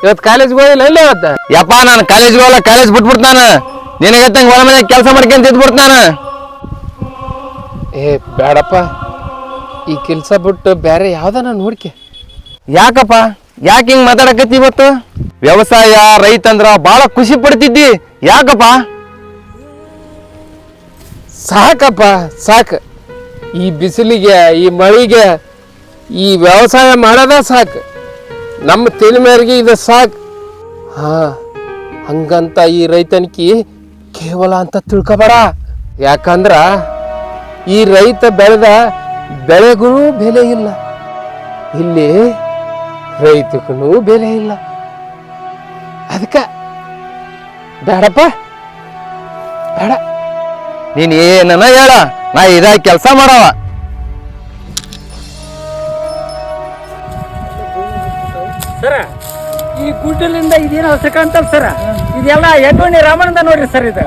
ಇವತ್ತು ಕಾಲೇಜ್ಗೆ ಹೋಗಿಲ್ಲ ಇಲ್ಲ ಇವತ್ತು? ಯಪ್ಪ ನಾನು ಕಾಲೇಜ್ಗೆ ಹೋಗಲ್ಲ, ಕಾಲೇಜ್ ಬಿಟ್ಬಿಡ್ತಾನ. ನಿನಗತ್ತಂಗೆ ಹೊಲ ಮನೆ ಕೆಲಸ ಮಾಡ್ಕೊಂತ ಇದ್ಬಿಡ್ತಾನ. ಏ ಬೇಡಪ್ಪ, ಈ ಕೆಲಸ ಬಿಟ್ಟು ಬೇರೆ ಯಾವ್ದಾನ ನೋಡ್ಕೆ. ಯಾಕಪ್ಪ ಯಾಕೆ ಹಿಂಗ್ ಮಾತಾಡಕತ್ತಿ? ಇವತ್ತು ವ್ಯವಸಾಯ ರೈತಂದ್ರ ಬಾಳ ಖುಷಿ ಪಡ್ತಿದ್ದಿ, ಯಾಕಪ್ಪ? ಸಾಕಪ್ಪ ಸಾಕು. ಈ ಬಿಸಿಲಿಗೆ ಈ ಮಳೆಗೆ ಈ ವ್ಯವಸಾಯ ಮಾಡೋದ ಸಾಕು. ನಮ್ಮ ತಲೆ ಮೇರೆಗೆ ಇದು ಸಾಕು. ಹಾ, ಹಂಗಂತ ಈ ರೈತನಿಗೆ ಕೇವಲ ಅಂತ ತಿಳ್ಕೊಬೇಡ. ಯಾಕಂದ್ರ ಈ ರೈತ ಬೆಳೆದ ಬೆಳೆಗೂ ಬೆಲೆ ಇಲ್ಲ, ಇಲ್ಲಿ ರೈತಗೂ ಬೆಲೆ ಇಲ್ಲ. ಅದಕ್ಕೆ ಬೇಡಪ್ಪ, ಬೇಡ. ನೀನ್ ಏನನ ಹೇಳ, ನಾ ಇದಾಗಿ ಕೆಲಸ ಮಾಡವ. ಸರ ಈ ಗುಡ್ಡಲಿಂದ ಇದೇನು ಹೊಸಕ ಅಂತಲ್ಲ ಸರ, ಇದೆಲ್ಲ ಎಡ್ಡೋಣಿ ರಾಮನಂದ ನೋಡ್ರಿ ಸರ್. ಇದು